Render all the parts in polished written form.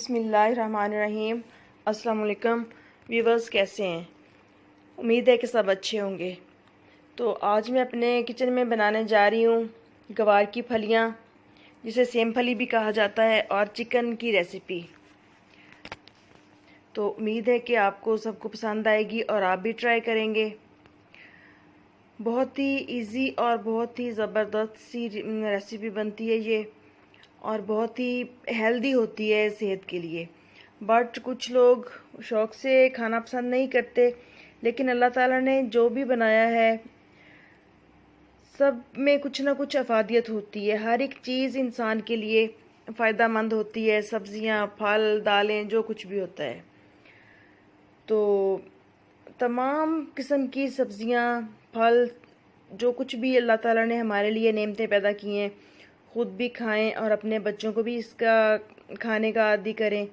बिस्मिल्लाहिर्रहमानिर्रहीम। अस्सलाम वालेकुम व्यूवर्स, कैसे हैं? उम्मीद है कि सब अच्छे होंगे। तो आज मैं अपने किचन में बनाने जा रही हूँ गवार की फलियाँ, जिसे सेम फली भी कहा जाता है, और चिकन की रेसिपी। तो उम्मीद है कि आपको सबको पसंद आएगी और आप भी ट्राई करेंगे। बहुत ही इजी और बहुत ही ज़बरदस्त सी रेसिपी बनती है ये, और बहुत ही हेल्दी होती है सेहत के लिए। बट कुछ लोग शौक़ से खाना पसंद नहीं करते, लेकिन अल्लाह ताला ने जो भी बनाया है सब में कुछ ना कुछ अफादियत होती है। हर एक चीज़ इंसान के लिए फ़ायदेमंद होती है, सब्जियां, फल, दालें, जो कुछ भी होता है। तो तमाम किस्म की सब्जियां, फल, जो कुछ भी अल्लाह ताला ने हमारे लिए नेमतें पैदा की हैं, ख़ुद भी खाएं और अपने बच्चों को भी इसका खाने का आदी करें,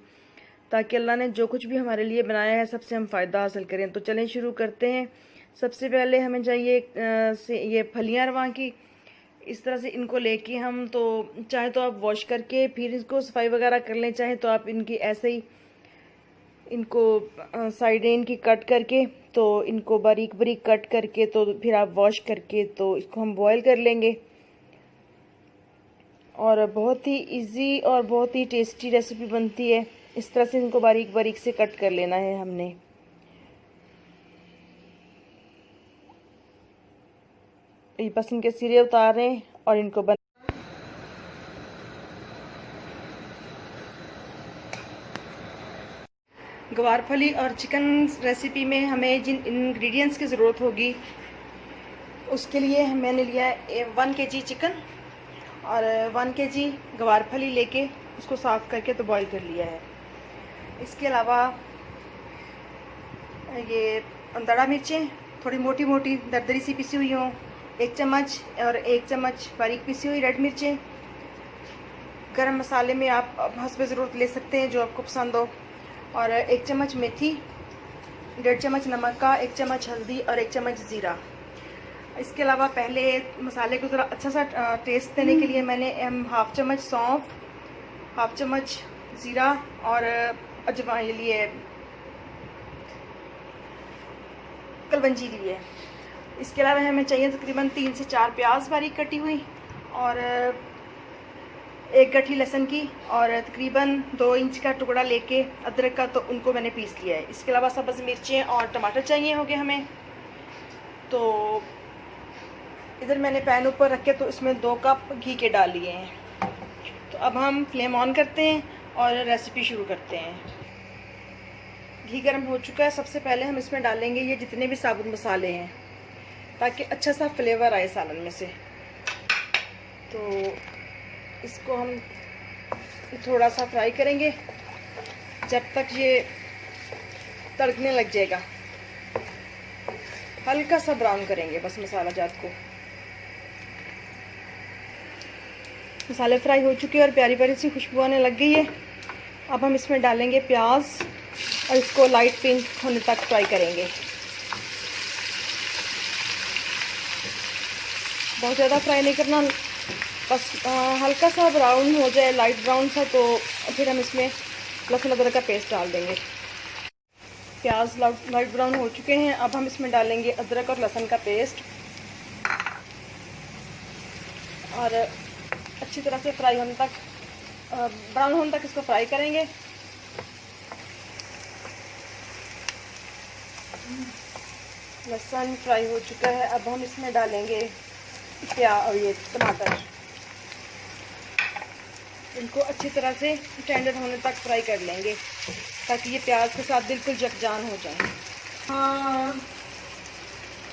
ताकि अल्लाह ने जो कुछ भी हमारे लिए बनाया है सबसे हम फ़ायदा हासिल करें। तो चलें शुरू करते हैं। सबसे पहले हमें चाहिए ये फलियां रवा की। इस तरह से इनको लेके हम, तो चाहे तो आप वॉश करके फिर इसको सफाई वगैरह कर लें, चाहे तो आप इनकी ऐसे ही इनको साइडें इनकी कट करके, तो इनको बारीक बारीक कट करके, तो फिर आप वॉश करके तो इसको हम बॉयल कर लेंगे। और बहुत ही इजी और बहुत ही टेस्टी रेसिपी बनती है। इस तरह से इनको बारीक बारीक से कट कर लेना है हमने। ये बस इनके सिरे उतारें और इनको गवार फली और चिकन रेसिपी में हमें जिन इंग्रेडिएंट्स की ज़रूरत होगी, उसके लिए मैंने लिया है 1 kg चिकन और 1 kg गवार फली लेके उसको साफ़ करके तो बॉईल कर लिया है। इसके अलावा ये दड़ा मिर्चें थोड़ी मोटी मोटी दरदरी सी पिसी हुई हों 1 चम्मच, और 1 चम्मच बारीक पिसी हुई रेड मिर्चें। गरम मसाले में आप हस्बे ज़रूरत ले सकते हैं जो आपको पसंद हो, और 1 चम्मच मेथी, 1.5 चम्मच नमक का, 1 चम्मच हल्दी और 1 चम्मच ज़ीरा। इसके अलावा पहले मसाले को ज़रा अच्छा सा टेस्ट देने के लिए मैंने 1/2 चम्मच सौंफ, 1/2 चम्मच ज़ीरा और अजवाइन लिए, कलवंजी ली है। इसके अलावा हमें चाहिए तकरीबन 3 से 4 प्याज बारीक कटी हुई, और 1 गठरी लहसुन की, और तकरीबन 2 इंच का टुकड़ा लेके अदरक का, तो उनको मैंने पीस लिया है। इसके अलावा सब्ज़ मिर्चें और टमाटर चाहिए होंगे हमें। तो इधर मैंने पैन ऊपर रख के तो इसमें 2 कप घी के डाल लिए हैं। तो अब हम फ्लेम ऑन करते हैं और रेसिपी शुरू करते हैं। घी गर्म हो चुका है। सबसे पहले हम इसमें डालेंगे ये जितने भी साबुत मसाले हैं, ताकि अच्छा सा फ्लेवर आए सालन में से। तो इसको हम थोड़ा सा फ्राई करेंगे जब तक ये तड़कने लग जाएगा। हल्का सा ब्राउन करेंगे बस मसाला जात को। मसाले फ्राई हो चुके हैं और प्यारी प्यारी सी खुशबू आने लग गई है। अब हम इसमें डालेंगे प्याज और इसको लाइट पिंक होने तक फ्राई करेंगे। बहुत ज़्यादा फ्राई नहीं करना, बस हल्का सा ब्राउन हो जाए, लाइट ब्राउन सा, तो फिर हम इसमें लहसुन अदरक का पेस्ट डाल देंगे। प्याज लाइट ब्राउन हो चुके हैं। अब हम इसमें डालेंगे अदरक और लहसुन का पेस्ट, और अच्छी तरह से फ्राई होने तक, ब्राउन होने तक इसको फ्राई करेंगे। लहसुन फ्राई हो चुका है। अब हम इसमें डालेंगे और ये टमाटर। इनको अच्छी तरह से टेंडर होने तक फ्राई कर लेंगे, ताकि ये प्याज के साथ बिल्कुल यकजान हो जाए।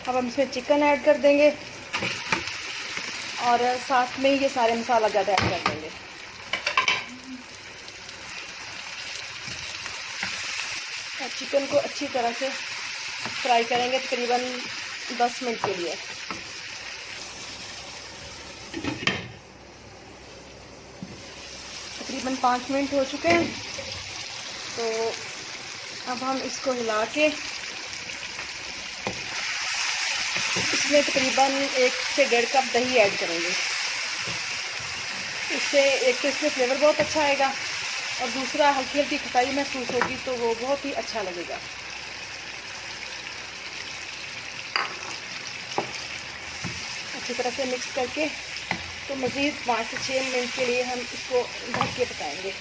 अब हम इसमें चिकन ऐड कर देंगे और साथ में ये सारे मसाला ज़्यादा ऐड कर देंगे। और चिकन को अच्छी तरह से फ्राई करेंगे तकरीबन 10 मिनट के लिए। तकरीबन 5 मिनट हो चुके हैं। तो अब हम इसको हिला के इसमें तकरीबन 1 से 1.5 कप दही ऐड करेंगे। इससे एक तो इसमें फ्लेवर बहुत अच्छा आएगा, और दूसरा हल्की हल्की खटाई महसूस होगी, तो वो बहुत ही अच्छा लगेगा। अच्छी तरह से मिक्स करके तो मज़ीद 5 से 6 मिनट के लिए हम इसको ढक के पकाएंगे।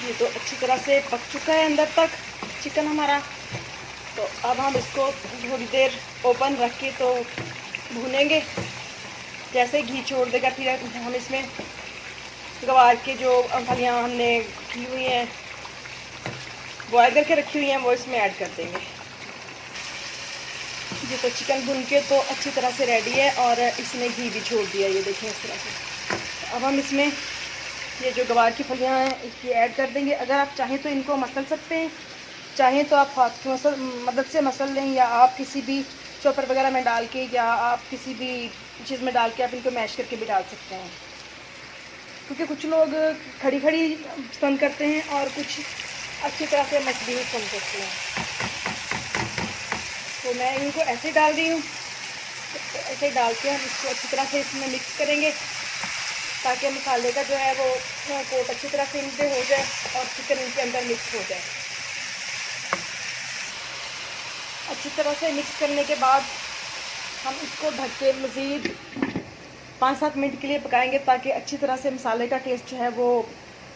ये तो अच्छी तरह से पक चुका है अंदर तक चिकन हमारा। तो अब हम इसको थोड़ी देर ओपन रख के तो भूनेंगे। जैसे घी छोड़ देगा फिर हम इसमें गवार के जो फलियाँ हमने की हुई हैं, बॉयल करके रखी हुई हैं, वो इसमें ऐड कर देंगे। ये तो चिकन भुन के तो अच्छी तरह से रेडी है और इसने घी भी छोड़ दिया, ये देखें इस तरह से। अब हम इसमें ये जो गवार की फलियाँ हैं इसकी ऐड कर देंगे। अगर आप चाहें तो इनको मसल सकते हैं, चाहें तो आप हाथ की मदद से मसल लें, या आप किसी भी चॉपर वगैरह में डाल के, या आप किसी भी चीज़ में डाल के आप इनको मैश करके भी डाल सकते हैं। क्योंकि कुछ लोग खड़ी खड़ी पसंद करते हैं और कुछ अच्छी तरह से मछली भी पसंद करते हैं। तो मैं इनको ऐसे डाल रही हूँ। तो ऐसे डाल के हम इसको अच्छी तरह से इसमें मिक्स करेंगे ताकि मसाले का जो है वो कोट अच्छी तरह से इनके हो जाए और चिकन इनके अंदर मिक्स हो जाए। अच्छी तरह से मिक्स करने के बाद हम इसको ढक के मज़ीद 5-7 मिनट के लिए पकाएंगे ताकि अच्छी तरह से मसाले का टेस्ट जो है वो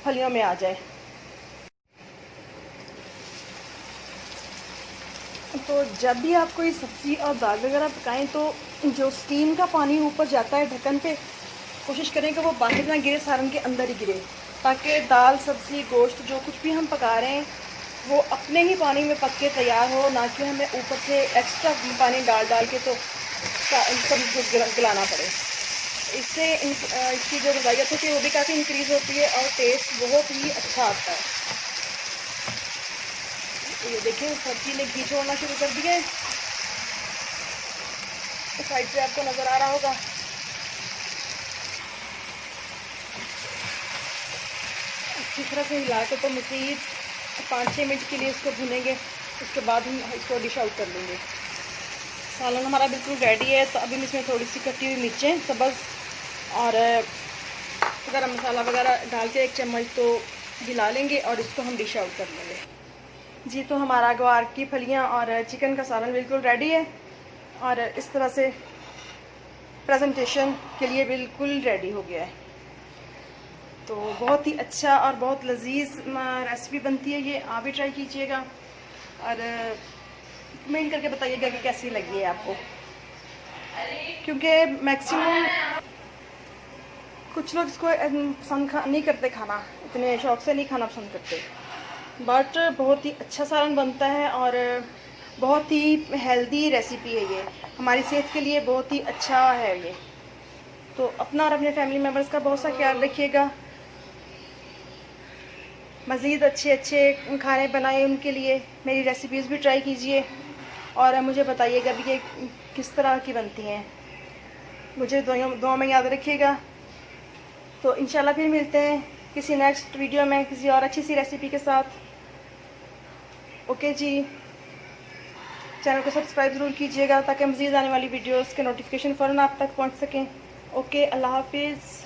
फलियों में आ जाए। तो जब भी आप कोई सब्ज़ी और दाल वगैरह पकाएं तो जो स्टीम का पानी ऊपर जाता है ढक्कन पे, कोशिश करें कि वो बाहर ना गिरे, सालन के अंदर ही गिरे, ताकि दाल, सब्ज़ी, गोश्त जो कुछ भी हम पका रहे हैं वो अपने ही पानी में पक के तैयार हो, ना कि हमें ऊपर से एक्स्ट्रा पानी डाल के तो सब गलाना पड़े। इससे इसकी जो ग़िज़ाइयत होती है वो भी काफ़ी इंक्रीज़ होती है और टेस्ट बहुत ही अच्छा आता है। तो ये देखें सब्ज़ी ने घी छोड़ना शुरू कर दिया है, साइड से आपको नज़र आ रहा होगा। अच्छी तरह से हिला के तो मज़ीद 5-6 मिनट के लिए इसको भुनेंगे। उसके बाद हम इसको डिश आउट कर लेंगे। सालन हमारा बिल्कुल रेडी है। तो अभी इसमें थोड़ी सी कटी हुई मिर्चें सब्ज़ और गरम मसाला वगैरह डाल के 1 चम्मच तो हिला लेंगे और इसको हम डिश आउट कर लेंगे। जी, तो हमारा ग्वार की फलियाँ और चिकन का सालन बिल्कुल रेडी है और इस तरह से प्रेजेंटेशन के लिए बिल्कुल रेडी हो गया है। तो बहुत ही अच्छा और बहुत लजीज रेसिपी बनती है ये, आप भी ट्राई कीजिएगा और कमेंट करके बताइएगा कि कैसी लगी है आपको। क्योंकि मैक्सिमम कुछ लोग इसको पसंद नहीं करते, खाना इतने शौक से नहीं खाना पसंद करते, बट बहुत ही अच्छा सालन बनता है और बहुत ही हेल्दी रेसिपी है ये, हमारी सेहत के लिए बहुत ही अच्छा है ये। तो अपना और अपने फैमिली मेम्बर्स का बहुत सा ख्याल रखिएगा। मज़ीद अच्छे खाने बनाए उनके लिए मेरी रेसिपीज़ भी ट्राई कीजिए और मुझे बताइएगा भी ये किस तरह की बनती हैं। मुझे दुआ में याद रखिएगा। तो इंशाल्लाह फिर मिलते हैं किसी नेक्स्ट वीडियो में किसी और अच्छी सी रेसिपी के साथ। ओके जी, चैनल को सब्सक्राइब ज़रूर कीजिएगा ताकि मज़ीद आने वाली वीडियोस के नोटिफिकेशन फ़ौरन आप तक पहुंच सकें। ओके, अल्लाह हाफिज़।